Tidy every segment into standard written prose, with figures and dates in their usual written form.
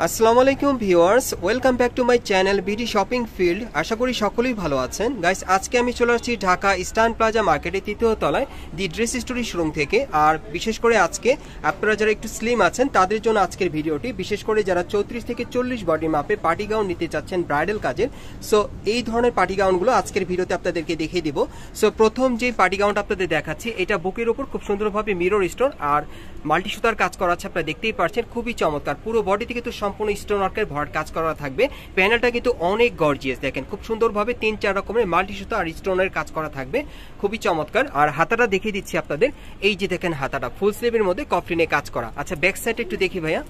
আসসালামু আলাইকুম viewers, welcome back to my channel BD shopping field. আশা করি সকলেই ভালো আছেন। গাইস, আজকে আমি চলে আসছি ঢাকা ইস্টার্ন প্লাজা মার্কেটের ৩য় তলায় দি ড্রেস স্টোরি শোরুম থেকে। আর বিশেষ করে আজকে আপনারা যারা একটু স্লিম আছেন তাদের জন্য আজকের ভিডিওটি, বিশেষ করে যারা 34 থেকে 40 বডি মাপে পার্টি গাউন নিতে চাচ্ছেন ব্রাইডাল কাজের। সো এই ধরনের পার্টি গাউনগুলো আজকের ভিডিওতে আপনাদেরকে দেখিয়ে দিব। সো প্রথম যে পার্টি গাউনটা আপনাদের দেখাচ্ছি, এটা বুকের উপর খুব সুন্দরভাবে মিরর স্টোন আর মাল্টি সুতার কাজ করা আছে, আপনারা দেখতেই পাচ্ছেন, খুবই চমৎকার। পুরো বডিতে কিন্তু সম্পূর্ণ স্টোন ওয়ার্কের ভরাট কাজ করা থাকবে। প্যানেলটা কিন্তু অনেক গর্জিয়াস, দেখেন খুব সুন্দরভাবে ৩-৪ রকমের মাল্টি সুতা আর স্টোনের কাজ করা থাকবে, খুবই চমৎকার। আর হাতাটা দেখিয়ে দিচ্ছি আপনাদের, এই যে দেখেন হাতাটা ফুল স্লিভের মধ্যে কফলিনে কাজ করা। আচ্ছা, ব্যাক সাইড একটু দেখি ভাইয়া,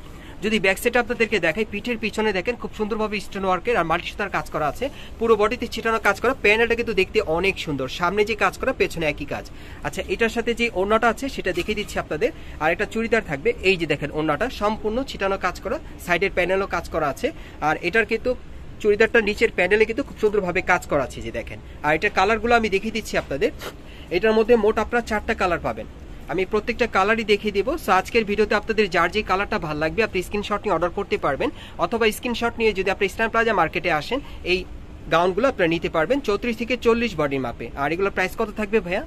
যদি ব্যাক সাইড আপনাদেরকে দেখাই, পিঠের পিছনে দেখেন খুব সুন্দরভাবে স্টোন ওয়ার্কের আর মাল্টি সুতার কাজ করা আছে, পুরো বডিতে ছিটানো কাজ করা। প্যানেলটা কিন্তু দেখতে অনেক সুন্দর, সামনে যে কাজ করা পেছনে একই কাজ। আচ্ছা, এটার সাথে যে ওড়নাটা আছে সেটা দেখিয়ে দিচ্ছি আপনাদের। আর একটা চুড়িদার থাকবে, এই যে দেখেন ওড়নাটা সম্পূর্ণ ছিটানো কাজ করা, সাইডের প্যানেলও কাজ করা আছে। আর এটার কিন্তু চুড়িদারটা নিচের প্যানেলে কিন্তু খুব সুন্দরভাবে কাজ করা আছে, যে দেখেন। আর এটার কালারগুলো আমি দেখিয়ে দিচ্ছি আপনাদের। এটার মধ্যে মোট আপনারা 4টা কালার পাবেন, আমি প্রত্যেকটা কালারই দেখিয়ে দিব। সো আজকের ভিডিওতে আপনাদের যার যে কালারটা ভালো লাগবে আপনি স্ক্রিনশট নিয়ে অর্ডার করতে পারবেন, অথবা স্ক্রিনশট নিয়ে যদি আপনি ইস্টার্ন প্লাজা মার্কেটে আসেন এই গাউনগুলো আপনারা নিতে পারবেন 34 থেকে 40 বডির মাপে। আর এগুলোর প্রাইস কত থাকবে ভাইয়া?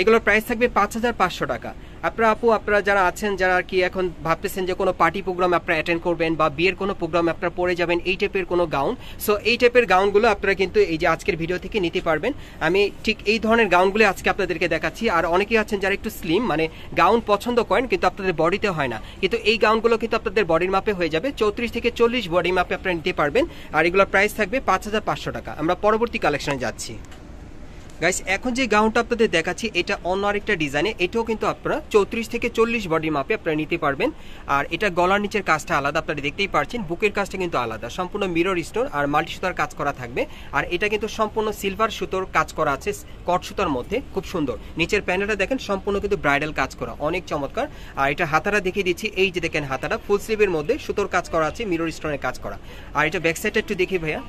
এগুলোর প্রাইস থাকবে 5500 টাকা। আপনারা যারা আছেন, যারা আর কি এখন ভাবতেছেন যে কোনো পার্টি প্রোগ্রামে আপনারা অ্যাটেন্ড করবেন বা বিয়ের কোনো প্রোগ্রামে আপনারা পরে যাবেন এই টাইপের কোনো গাউন, সো এই টাইপের গাউনগুলো আপনারা কিন্তু এই যে আজকের ভিডিও থেকে নিতে পারবেন। আমি ঠিক এই ধরনের গাউনগুলো আজকে আপনাদেরকে দেখাচ্ছি। আর অনেকেই আছেন যারা একটু স্লিম, মানে গাউন পছন্দ করেন কিন্তু আপনাদের বডিতে হয় না, কিন্তু এই গাউনগুলো কিন্তু আপনাদের বডির মাপে হয়ে যাবে। 34 থেকে 40 বডি মাপে আপনারা নিতে পারবেন। আর এগুলোর প্রাইস থাকবে 5500 টাকা। আমরা পরবর্তী কালেকশনে যাচ্ছি। গাইস, এখন যে গাউনটা আপনাদের দেখাচ্ছি এটা অন্য আরেকটা ডিজাইনে, এটাও কিন্তু আপনারা 34 থেকে 40 বডি মাপে আপনারা নিতে পারবেন। আর এটা গলার নিচের কাজটা আলাদা, আপনারা দেখতেই পাচ্ছেন, বুকের কাজটা কিন্তু আলাদা, সম্পূর্ণ মিরর স্টোন আর মাল্টি সুতার কাজ করা থাকবে। আর এটা কিন্তু সম্পূর্ণ সিলভার সুতোর কাজ করা আছে, কট সুতার মধ্যে, খুব সুন্দর। নিচের প্যানেলটা দেখেন সম্পূর্ণ কিন্তু ব্রাইডাল কাজ করা, অনেক চমৎকার। আর এটা হাতাটা দেখিয়ে দিচ্ছি, এই যে দেখেন হাতাটা ফুল স্লিভের মধ্যে সুতোর কাজ করা আছে, মিরর স্টোনের কাজ করা। আর এটা ব্যাক সাইডটা একটু দেখি ভাইয়া,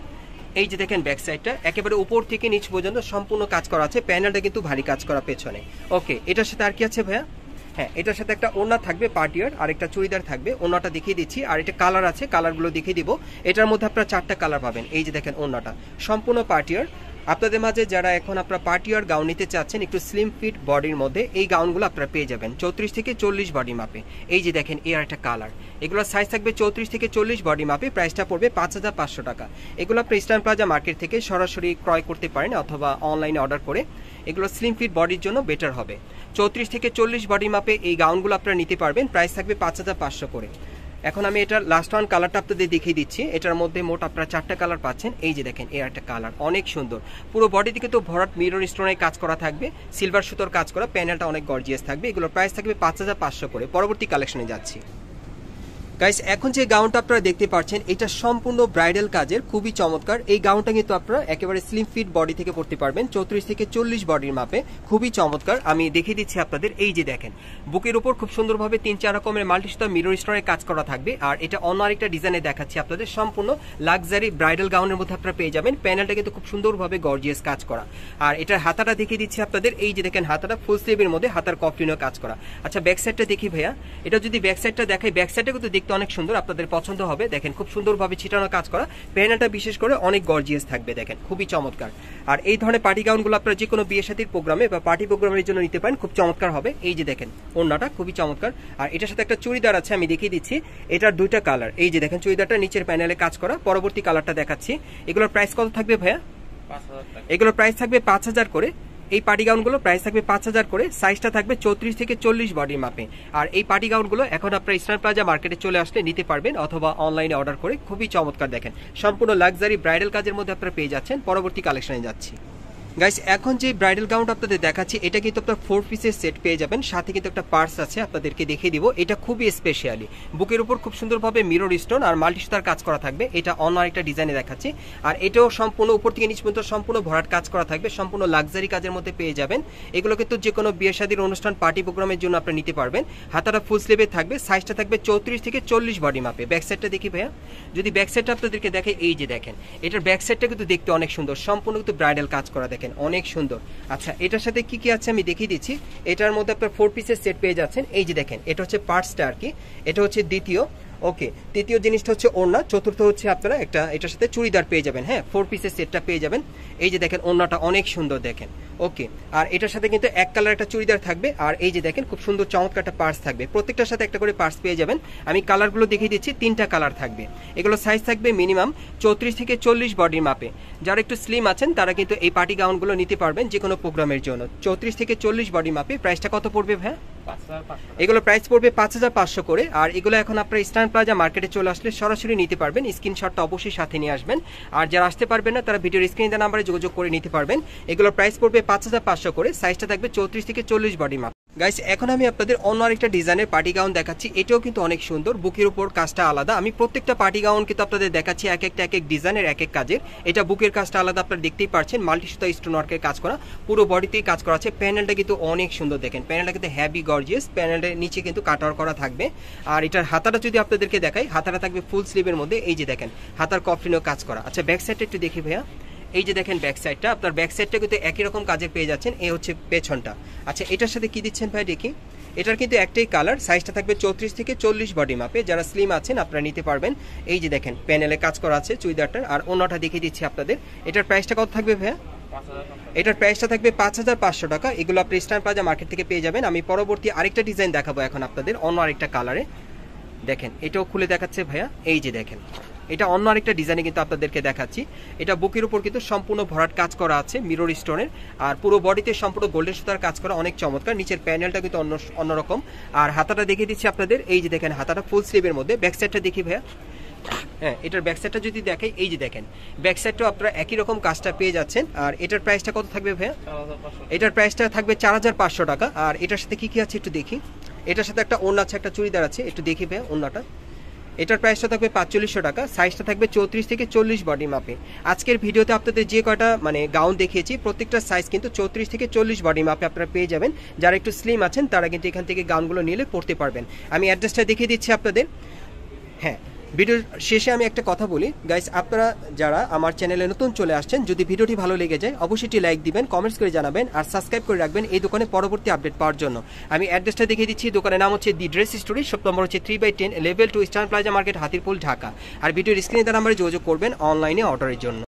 এই যে দেখেন ব্যাক সাইডটা একেবারে উপর থেকে নিচ পর্যন্ত সম্পূর্ণ কাজ করা আছে, প্যানেলটা কিন্তু ভারী কাজ করা পেছনে। ওকে, এটার সাথে আর কি আছে ভাইয়া? হ্যাঁ, এটার সাথে একটা ওড়না থাকবে পার্টিয়ার, আর একটা চুড়িদার থাকবে। ওড়নাটা দেখিয়ে দিচ্ছি, আর এটা কালার আছে, কালারগুলো দেখিয়ে দিব। এটার মধ্যে আপনারা 4টা কালার পাবেন। এই যে দেখেন ওড়নাটা সম্পূর্ণ পার্টিয়ার। আপনাদের মাঝে যারা এখন আপনারা পার্টিয়ার গাউন নিতে চাচ্ছেন একটু স্লিম ফিট বডির মধ্যে, এই গাউনগুলো আপনারা পেয়ে যাবেন 34 থেকে 40 বডি মাপে। এই যে দেখেন এর একটা কালার, এগুলোর সাইজ থাকবে 34 থেকে 40 বডি মাপে, প্রাইসটা পড়বে 5500 টাকা। এগুলো আপনি ইস্টার্ন প্লাজা মার্কেট থেকে সরাসরি ক্রয় করতে পারেন অথবা অনলাইনে অর্ডার করে। এগুলো স্লিম ফিট বডির জন্য বেটার হবে। 34 থেকে 40 বডি মাপে এই গাউনগুলো আপনারা নিতে পারবেন, প্রাইস থাকবে 5500 করে। এখন আমি এটার লাস্ট ওয়ান কালারটা আপনাদের দেখিয়ে দিচ্ছি। এটার মধ্যে মোট আপনারা 4টা কালার পাচ্ছেন। এই যে দেখেন এর একটা কালার, অনেক সুন্দর। পুরো বডি থেকে তো ভরাট মিরর স্টোনের কাজ করা থাকবে, সিলভার সুতোর কাজ করা, প্যানেলটা অনেক গর্জিয়াস থাকবে। এগুলোর প্রাইস থাকবে 5500 করে। পরবর্তী কালেকশনে যাচ্ছি। গাইস, এখন যে গাউনটা আপনারা দেখতে পাচ্ছেন এটা সম্পূর্ণ ব্রাইডাল কাজের, খুবই চমৎকার। এই গাউনটা কিন্তু আপনারা একেবারে স্লিম ফিট বডি থেকে পড়তে পারবেন 34 থেকে 40 বডির মাপে, খুবই চমৎকার। আমি দেখিয়ে দিচ্ছি আপনাদের, এই যে দেখেন বুকের উপর খুব সুন্দরভাবে 3-4 রকমের মাল্টি সুতা মিরর স্টোনের কাজ করা থাকবে। আর এটা অন্য আরেকটা ডিজাইনে দেখাচ্ছি আপনাদের, সম্পূর্ণ লাক্সারি ব্রাইডাল গাউনের মধ্যে আপনারা পেয়ে যাবেন। প্যানেলটা কিন্তু খুব সুন্দরভাবে গর্জিয়াস কাজ করা। আর এটার হাতাটা দেখিয়ে দিচ্ছি আপনাদের, এই যে দেখেন হাতাটা ফুল স্লিভের মধ্যে হাতার কফলিনও কাজ করা। আচ্ছা, ব্যাক সাইডটা দেখি ভাইয়া, এটা যদি ব্যাক সাইডটা দেখাই, ব্যাক সাইডটা কিন্তু দেখতে অনেক সুন্দর, আপনাদের পছন্দ হবে। দেখেন খুব সুন্দরভাবে ছিটানো কাজ করা, প্যানেলটা বিশেষ করে অনেক গর্জিয়াস থাকবে, দেখেন খুবই চমৎকার। আর এই ধরনের পার্টি গাউনগুলো আপনারা যে কোনো বিয়ে শাদীর প্রোগ্রামে বা পার্টি প্রোগ্রামের জন্য নিতে পারেন, খুব চমৎকার হবে। এই যে দেখেন ওড়নাটা খুবই চমৎকার। আর এটার সাথে একটা চুড়িদার আছে, আমি দেখিয়ে দিচ্ছি। এটার 2টা কালার, এই যে দেখেন চুড়িদারটা নিচের প্যানেলে কাজ করা। পরবর্তী কালারটা দেখাচ্ছি। এগুলোর প্রাইস কত থাকবে ভাইয়া? 5000 টাকা। এগুলোর প্রাইস থাকবে 5000 করে। এই পার্টি গাউনগুলো প্রাইস থাকবে 5000 করে। সাইজটা থাকবে 34 থেকে 40 বডির মাপে। আর এই পার্টি গাউনগুলো এখন আপনারা ইস্টার্ন প্লাজা মার্কেটে চলে আসলে নিতে পারবেন অথবা অনলাইনে অর্ডার করে, খুবই চমৎকার। দেখেন সম্পূর্ণ লাক্সারি ব্রাইডাল কাজের মধ্যে আপনারা পেয়ে যাচ্ছেন। পরবর্তী কালেকশনে যাচ্ছি। গাইস, এখন যে ব্রাইডাল গাউনটা আপনাদের দেখাচ্ছি এটা কিন্তু আপনার 4 পিসের সেট পেয়ে যাবেন, সাথে কিন্তু একটা পার্স আছে, আপনাদেরকে দেখিয়ে দিব। এটা খুবই স্পেশালি, বুকের উপর খুব সুন্দরভাবে মিরর স্টোন আর মাল্টি সুতার কাজ করা থাকবে। এটা অন্য আরেকটা ডিজাইনে দেখাচ্ছি। আর এটাও সম্পূর্ণ উপর থেকে নিচ পর্যন্ত সম্পূর্ণ ভরাট কাজ করা থাকবে, সম্পূর্ণ লাক্সারি কাজের মধ্যে পেয়ে যাবেন। এগুলো কিন্তু যে কোনো বিয়ে শাদীর অনুষ্ঠান পার্টি প্রোগ্রামের জন্য আপনারা নিতে পারবেন। হাতাটা ফুল স্লিভে থাকবে, সাইজটা থাকবে 34 থেকে 40 বডি মাপে। ব্যাক সাইডটা দেখি ভাইয়া, যদি ব্যাক সাইডটা আপনাদেরকে দেখে, এই যে দেখেন এটার ব্যাক সাইডটা কিন্তু দেখতে অনেক সুন্দর, সম্পূর্ণ কিন্তু ব্রাইডাল কাজ করা, দেখেন অনেক সুন্দর। আচ্ছা, এটার সাথে কি কি আছে আমি দেখিয়ে দিচ্ছি। এটার মধ্যে আপনার 4 পিসের সেট পেয়ে যাচ্ছেন। এই যে দেখেন এটা হচ্ছে পার্টসটা আর কি, এটা হচ্ছে দ্বিতীয় ওকে, তৃতীয় জিনিসটা হচ্ছে ওড়না, চতুর্থ হচ্ছে আপনারা একটা এটার সাথে চুড়িদার পেয়ে যাবেন। হ্যাঁ, 4 পিসের সেটটা পেয়ে যাবেন। এই যে দেখেন ওড়নাটা অনেক সুন্দর দেখেন। ওকে, আর এটার সাথে কিন্তু এক কালার একটা চুড়িদার থাকবে, আর এই যে দেখেন খুব সুন্দর চমৎকার একটা পার্স থাকবে। প্রত্যেকটার সাথে একটা করে পার্স পেয়ে যাবেন। আমি কালারগুলো দেখিয়ে দিচ্ছি, 3টা কালার থাকবে। এগুলো সাইজ থাকবে মিনিমাম 34 থেকে 40 বডির মাপে। যারা একটু স্লিম আছেন তারা কিন্তু এই পার্টি গাউনগুলো নিতে পারবেন যে কোনো প্রোগ্রামের জন্য। 34 থেকে 40 বডি মাপে। প্রাইসটা কত পড়বে ভাই? এগুলো প্রাইস পড়বে 5500 করে। আর এগুলো এখন আপনার ইস্টার্ন প্লাজা মার্কেটে চলে আসলে সরাসরি নিতে পারবেন। স্ক্রিনশটটা অবশ্যই সাথে নিয়ে আসবেন। আর যারা আসতে পারবেন না তারা ভিডিওর স্ক্রিনে দেওয়া নাম্বারে যোগাযোগ করে নিতে পারবেন। এগুলোর প্রাইস পড়বে 5500 করে। সাইজটা থাকবে 34 থেকে 40 বডি মাপ। গাইস, এখন আমি আপনাদের অন্য আরেকটা ডিজাইনের পার্টি গাউন দেখাচ্ছি। এটাও কিন্তু অনেক সুন্দর, বুকের উপর কাজটা আলাদা। আমি প্রত্যেকটা পার্টি গাউন কিন্তু আপনাদের দেখাচ্ছি এক এক ডিজাইনের এক এক কাজের। এটা বুকের কাজটা আলাদা, আপনারা দেখতেই পাচ্ছেন মাল্টি সুতা স্টোন ওয়ার্কের কাজ করা, পুরো বডিতেই কাজ করা আছে। প্যানেলটা কিন্তু অনেক সুন্দর দেখেন, প্যানেলটা কিন্তু হ্যাভি গর্জিয়াস। প্যানেলের নিচে কিন্তু কাটওয়ার্ক করা থাকবে। আর এটার হাতাটা যদি আপনাদেরকে দেখাই, হাতাটা থাকবে ফুল স্লিভের মধ্যে। এই যে দেখেন হাতার কফলিনও কাজ করা। আচ্ছা, ব্যাক সাইডটা একটু দেখি ভাইয়া। এই যে দেখেন ব্যাক সাইডটা, আপনার ব্যাক সাইডটা কিন্তু একই রকম কাজের পেয়ে যাচ্ছেন। এই হচ্ছে পেছনটা। আচ্ছা, এটার সাথে কি দিচ্ছেন ভাই দেখি। এটার কিন্তু একটাই কালার, সাইজটা থাকবে 34 থেকে 40 বডি মাপে। যারা স্লিম আছেন আপনারা নিতে পারবেন। এই যে দেখেন প্যানেলে কাজ করা আছে চুড়িদারটার। আর অন্যটা দেখিয়ে দিচ্ছি আপনাদের। এটার প্রাইসটা কত থাকবে ভাইয়া? এটার প্রাইসটা থাকবে 5500 টাকা। এগুলো আপনি ইস্টার্ন প্লাজা মার্কেট থেকে পেয়ে যাবেন। আমি পরবর্তী আরেকটা ডিজাইন দেখাবো এখন আপনাদের, অন্য আরেকটা কালারে। দেখেন এটাও খুলে দেখাচ্ছে ভাইয়া। এই যে দেখেন এটা অন্য আরেকটা ডিজাইনে কিন্তু আপনাদেরকে দেখাচ্ছি। এটা বুকের উপর কিন্তু সম্পূর্ণ ভরাট কাজ করা আছে মিরর স্টোনের। আর পুরো বডিতে সম্পূর্ণ গোল্ডেন সুতার কাজ করা, অনেক চমৎকার। নিচের প্যানেলটা কিন্তু অন্যরকম। আর হাতাটা দেখিয়ে দিচ্ছি আপনাদের। এই যে দেখেন হাতাটা ফুল স্লিভের মধ্যে। ব্যাক সাইডটা দেখি ভাইয়া। হ্যাঁ, এটার ব্যাক সাইডটা যদি দেখে, এই যে দেখেন ব্যাক সাইডটাও আপনারা একই রকম কাজটা পেয়ে যাচ্ছেন। আর এটার প্রাইসটা কত থাকবে ভাইয়া? এটার প্রাইসটা থাকবে 4500 টাকা। আর এটার সাথে কি কি আছে একটু দেখি। এটার সাথে একটা ওড়না আছে, একটা চুড়িদার আছে, একটু দেখি ভাইয়া ওড়নাটা। এটার প্রাইসটা থাকবে 4500 টাকা। সাইজটা থাকবে 34 থেকে 40 বডি মাপে। আজকের ভিডিওতে আপনাদের যে কয়টা গাউন দেখিয়েছি প্রত্যেকটা সাইজ কিন্তু 34 থেকে 40 বডি মাপে আপনারা পেয়ে যাবেন। যারা একটু স্লিম আছেন তারা কিন্তু এখান থেকে গাউনগুলো নিলে পড়তে পারবেন। আমি অ্যাড্রেসটা দেখিয়ে দিচ্ছি আপনাদের। হ্যাঁ, ভিডিওর শেষে আমি একটা কথা বলি গাইস, আপনারা যারা আমার চ্যানেলে নতুন চলে আসছেন, যদি ভিডিওটি ভালো লেগে যায় অবশ্যই লাইক দিবেন, কমেন্টস করে জানাবেন, আর সাবস্ক্রাইব করে রাখবেন এই দোকানে পরবর্তী আপডেট পাওয়ার জন্য। আমি অ্যাড্রেসটা দেখিয়ে দিচ্ছি। দোকানের নাম হচ্ছে the dress story, shop number হচ্ছে 3/10, level 2, eastern plaza market, Hatirpool, Dhaka. আর ভিডিওর স্ক্রিনে তার নাম্বারে যোগাযোগ করবেন অনলাইনে অর্ডারের জন্য।